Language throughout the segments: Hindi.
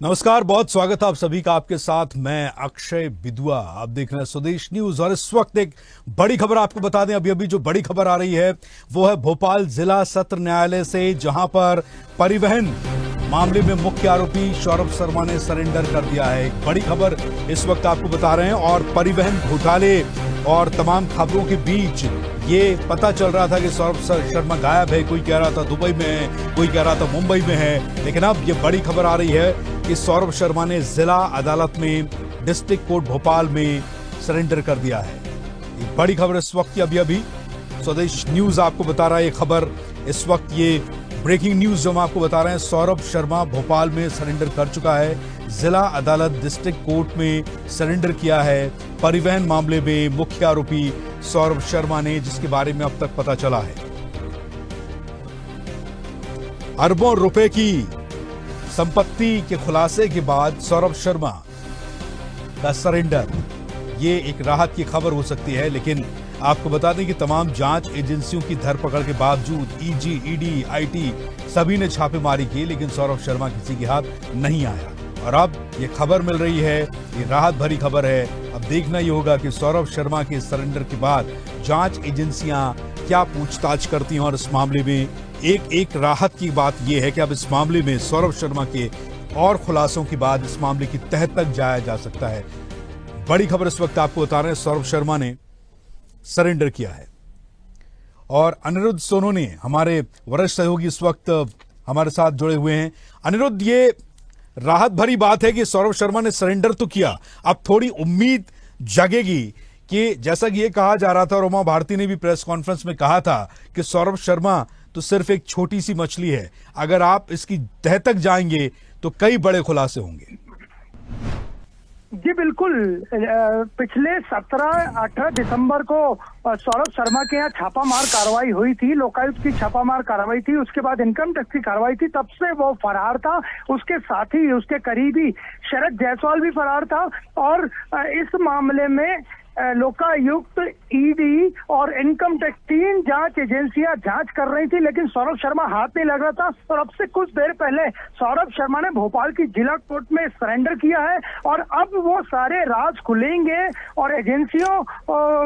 नमस्कार, बहुत स्वागत है आप सभी का। आपके साथ मैं अक्षय बिदुआ। आप देख रहे हैं स्वदेश न्यूज और इस वक्त एक बड़ी खबर आपको बता दें। अभी जो बड़ी खबर आ रही है वो है भोपाल जिला सत्र न्यायालय से, जहां पर परिवहन मामले में मुख्य आरोपी सौरभ शर्मा ने सरेंडर कर दिया है। एक बड़ी खबर इस वक्त आपको बता रहे हैं। और परिवहन घोटाले और तमाम खबरों के बीच ये पता चल रहा था कि सौरभ शर्मा गायब है। कोई कह रहा था दुबई में है, कोई कह रहा था मुंबई में है, लेकिन अब ये बड़ी खबर आ रही है कि सौरभ शर्मा ने जिला अदालत में डिस्ट्रिक्ट कोर्ट भोपाल में सरेंडर कर दिया है। एक बड़ी खबर इस वक्त की अभी स्वदेश न्यूज आपको बता रहा है। ये खबर इस वक्त, ये ब्रेकिंग न्यूज जो हम आपको बता रहे हैं, सौरभ शर्मा भोपाल में सरेंडर कर चुका है। जिला अदालत डिस्ट्रिक्ट कोर्ट में सरेंडर किया है परिवहन मामले में मुख्य आरोपी सौरभ शर्मा ने, जिसके बारे में अब तक पता चला है अरबों रुपए की संपत्ति के खुलासे के बाद सौरभ शर्मा का सरेंडर। ये एक राहत की खबर हो सकती है, लेकिन आपको बता दें कि तमाम जांच एजेंसियों की धरपकड़ के बावजूद ईजी, ईडी, आईटी सभी ने छापेमारी की, लेकिन सौरभ शर्मा किसी के हाथ नहीं आया। और अब ये खबर मिल रही है, ये राहत भरी खबर है। अब देखना ही होगा कि सौरभ शर्मा के सरेंडर के बाद जांच एजेंसियां क्या पूछताछ करती हैं। और इस मामले में एक राहत की बात यह है कि अब इस मामले में सौरभ शर्मा के और खुलासों के बाद इस मामले की तह तक जाया जा सकता है। बड़ी खबर इस वक्त आपको बता रहे हैं, सौरभ शर्मा ने सरेंडर किया है। और अनिरुद्ध सोनोने, हमारे वरिष्ठ सहयोगी, इस वक्त हमारे साथ जुड़े हुए हैं। अनिरुद्ध, ये राहत भरी बात है कि सौरभ शर्मा ने सरेंडर तो किया, अब थोड़ी उम्मीद जगेगी कि जैसा कि ये कहा जा रहा था, और उमा भारती ने भी प्रेस कॉन्फ्रेंस में कहा था कि सौरभ शर्मा तो सिर्फ एक छोटी सी मछली है, अगर आप इसकी तह तक जाएंगे तो कई बड़े खुलासे होंगे। जी बिल्कुल। पिछले 17-18 दिसंबर को सौरभ शर्मा के यहाँ छापामार कार्रवाई हुई थी, लोकायुक्त की छापामार कार्रवाई थी। उसके बाद इनकम टैक्स की कार्रवाई थी, तब से वो फरार था। उसके साथी, उसके करीबी शरद जायसवाल भी फरार था। और इस मामले में लोकायुक्त, ईडी और इनकम टैक्स, 3 जांच एजेंसियां जांच कर रही थी, लेकिन सौरभ शर्मा हाथ नहीं लग रहा था। और अब से कुछ देर पहले सौरभ शर्मा ने भोपाल की जिला कोर्ट में सरेंडर किया है। और अब वो सारे राज खुलेंगे और एजेंसियों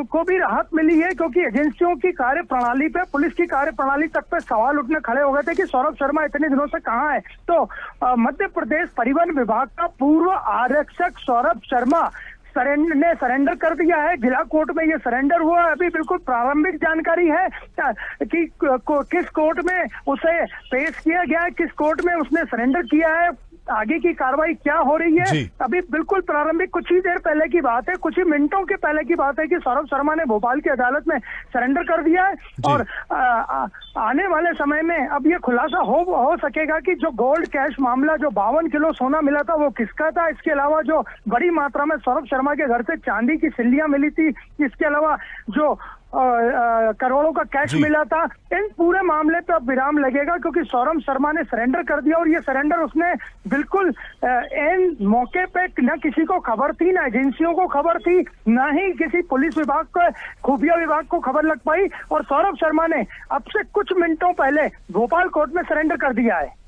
को भी राहत मिली है, क्योंकि एजेंसियों की कार्य प्रणाली पे, पुलिस की कार्य प्रणाली तक पे सवाल उठने खड़े हो गए थे कि सौरभ शर्मा इतने दिनों से कहाँ है। तो मध्य प्रदेश परिवहन विभाग का पूर्व आरक्षक सौरभ शर्मा ने सरेंडर कर दिया है। जिला कोर्ट में ये सरेंडर हुआ। अभी बिल्कुल प्रारंभिक जानकारी है कि किस कोर्ट में उसे पेश किया गया है, किस कोर्ट में उसने सरेंडर किया है, आगे की कार्रवाई क्या हो रही है, अभी बिल्कुल प्रारंभिक, कुछ ही देर पहले की बात है, कुछ ही मिनटों के पहले की बात है कि सौरभ शर्मा ने भोपाल की अदालत में सरेंडर कर दिया है। और आने वाले समय में अब ये खुलासा हो सकेगा कि जो गोल्ड कैश मामला, जो 52 किलो सोना मिला था, वो किसका था। इसके अलावा जो बड़ी मात्रा में सौरभ शर्मा के घर से चांदी की सिल्लियां मिली थी, इसके अलावा जो करोड़ों का कैश मिला था, इन पूरे मामले पे अब विराम लगेगा, क्योंकि सौरभ शर्मा ने सरेंडर कर दिया। और ये सरेंडर उसने बिल्कुल एन मौके पे, न किसी को खबर थी, न एजेंसियों को खबर थी, न ही किसी पुलिस विभाग को, खुफिया विभाग को खबर लग पाई। और सौरभ शर्मा ने अब से कुछ मिनटों पहले भोपाल कोर्ट में सरेंडर कर दिया है।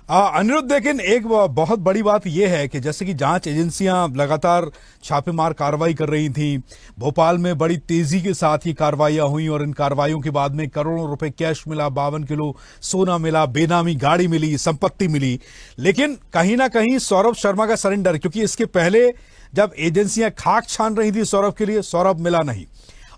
अनिरुद्ध, लेकिन एक बहुत बड़ी बात यह है कि जैसे कि जांच एजेंसियां लगातार छापेमार कार्रवाई कर रही थी, भोपाल में बड़ी तेजी के साथ ही कार्रवाइयां हुई और इन कार्रवाइयों के बाद में करोड़ों रुपए कैश मिला, 52 किलो सोना मिला, बेनामी गाड़ी मिली, संपत्ति मिली। लेकिन कहीं ना कहीं सौरभ शर्मा का सरेंडर, क्योंकि इसके पहले जब एजेंसियां खाक छान रही थी सौरभ के लिए, सौरभ मिला नहीं।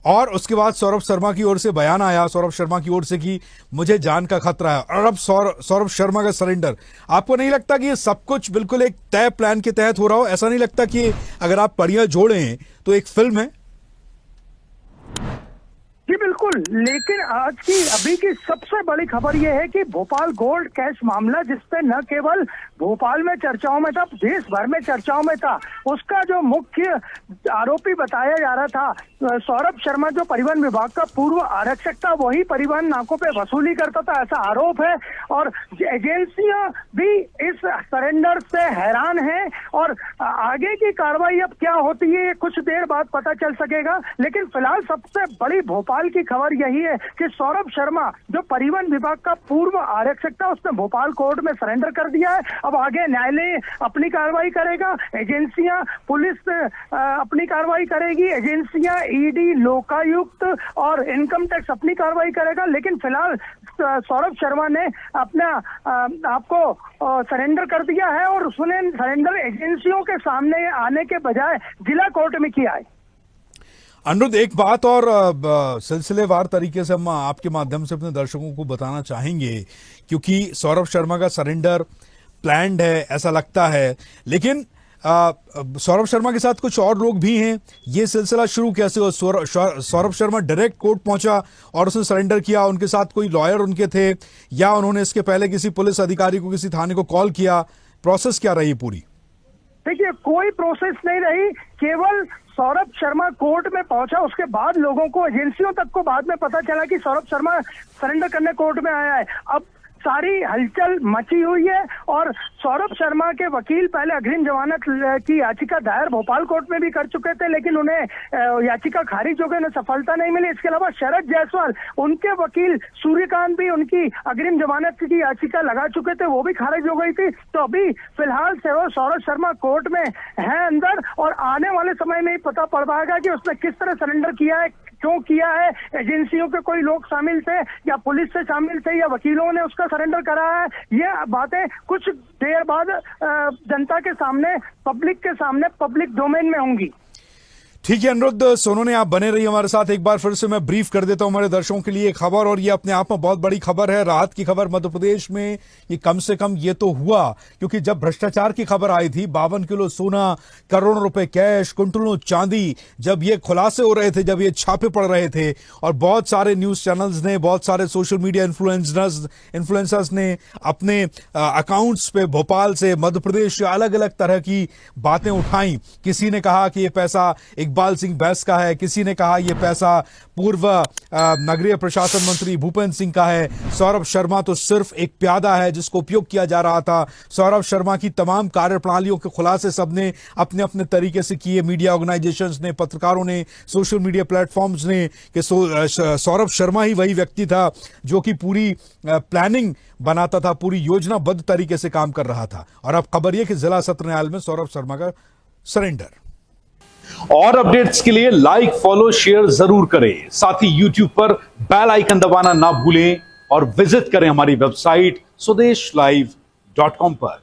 और उसके बाद सौरभ शर्मा की ओर से बयान आया, सौरभ शर्मा की ओर से कि मुझे जान का खतरा है। और अब सौरभ शर्मा का सरेंडर। आपको नहीं लगता कि ये सब कुछ बिल्कुल एक तय प्लान के तहत हो रहा हो? ऐसा नहीं लगता कि अगर आप पड़ियां जोड़ें तो एक फिल्म है? जी बिल्कुल। लेकिन आज की, अभी की सबसे बड़ी खबर यह है कि भोपाल गोल्ड कैश मामला, जिसपे न केवल भोपाल में चर्चाओं में था, देश भर में चर्चाओं में था, उसका जो मुख्य आरोपी बताया जा रहा था सौरभ शर्मा, जो परिवहन विभाग का पूर्व आरक्षक था, वही परिवहन नाकों पे वसूली करता था, ऐसा आरोप है। और एजेंसियां भी इस सरेंडर से हैरान हैं। और आगे की कार्रवाई अब क्या होती है, कुछ देर बाद पता चल सकेगा। लेकिन फिलहाल सबसे बड़ी भोपाल की खबर यही है कि सौरभ शर्मा, जो परिवहन विभाग का पूर्व आरक्षक था, उसने भोपाल कोर्ट में सरेंडर कर दिया है। अब आगे न्यायालय अपनी कार्रवाई करेगा, एजेंसियां, पुलिस अपनी कार्रवाई करेगी, एजेंसियां, ईडी, लोकायुक्त और इनकम टैक्स अपनी कार्रवाई करेगा। लेकिन फिलहाल सौरभ शर्मा ने अपना आपको सरेंडर कर दिया है और उसने सरेंडर एजेंसियों के सामने आने के बजाय जिला कोर्ट में किया है। अनुरुद्ध, एक बात और सिलसिलेवार तरीके से हम आपके माध्यम से अपने दर्शकों को बताना चाहेंगे, क्योंकि सौरभ शर्मा का सरेंडर प्लान्ड है ऐसा लगता है, लेकिन सौरभ शर्मा के साथ कुछ और लोग भी हैं। ये सिलसिला शुरू कैसे हुआ? सौरभ शर्मा डायरेक्ट कोर्ट पहुंचा और उसने सरेंडर किया? उनके साथ कोई लॉयर उनके थे या उन्होंने इसके पहले किसी पुलिस अधिकारी को, किसी थाने को कॉल किया? प्रोसेस क्या रही पूरी? देखिए, कोई प्रोसेस नहीं रही, केवल सौरभ शर्मा कोर्ट में पहुंचा, उसके बाद लोगों को, एजेंसियों तक को बाद में पता चला कि सौरभ शर्मा सरेंडर करने कोर्ट में आया है। अब सारी हलचल मची हुई है और सौरभ शर्मा के वकील पहले अग्रिम जमानत की याचिका दायर भोपाल कोर्ट में भी कर चुके थे, लेकिन उन्हें याचिका खारिज हो गई, उन्हें सफलता नहीं मिली। इसके अलावा शरद जायसवाल, उनके वकील सूर्यकांत भी उनकी अग्रिम जमानत की याचिका लगा चुके थे, वो भी खारिज हो गई थी। तो अभी फिलहाल सौरभ शर्मा कोर्ट में है अंदर और आने वाले समय में ही पता पड़ पाएगा कि उसने किस तरह सरेंडर किया है, क्यों किया है, एजेंसियों के कोई लोग शामिल थे या पुलिस से शामिल थे या वकीलों ने उसका सरेंडर कराया है। ये बातें कुछ देर बाद जनता के सामने, पब्लिक के सामने, पब्लिक डोमेन में होंगी। ठीक है अनुरुद्ध सोनोने, आप बने रहिए हमारे साथ। एक बार फिर से मैं ब्रीफ कर देता हूं हमारे दर्शकों के लिए खबर, और ये अपने आप में बहुत बड़ी खबर है, राहत की खबर मध्य प्रदेश में। ये कम से कम ये तो हुआ, क्योंकि जब भ्रष्टाचार की खबर आई थी, 52 किलो सोना, करोड़ों रुपए कैश, कुंटलों चांदी, जब ये खुलासे हो रहे थे, जब ये छापे पड़ रहे थे और बहुत सारे न्यूज चैनल्स ने, बहुत सारे सोशल मीडिया इन्फ्लुएंसर्स ने अपने अकाउंट्स पे भोपाल से, मध्य प्रदेश से अलग अलग तरह की बातें उठाई। किसी ने कहा कि ये पैसा इकबाल सिंह बैस का है, किसी ने कहा यह पैसा पूर्व नगरीय प्रशासन मंत्री भूपेंद्र सिंह का है, सौरभ शर्मा तो सिर्फ एक प्यादा है जिसको उपयोग किया जा रहा था। सौरभ शर्मा की तमाम कार्यप्रणालियों के खुलासे सबने अपने अपने तरीके से किए, मीडिया ऑर्गेनाइजेशंस ने, पत्रकारों ने, सोशल मीडिया प्लेटफॉर्म्स ने, कि सौरभ शर्मा ही वही व्यक्ति था जो कि पूरी प्लानिंग बनाता था, पूरी योजनाबद्ध तरीके से काम कर रहा था। और अब खबर यह कि जिला सत्र न्यायालय में सौरभ शर्मा का सरेंडर। और अपडेट्स के लिए लाइक, फॉलो, शेयर जरूर करें। साथ ही YouTube पर बेल आइकन दबाना ना भूलें और विजिट करें हमारी वेबसाइट swdeshlive.com पर।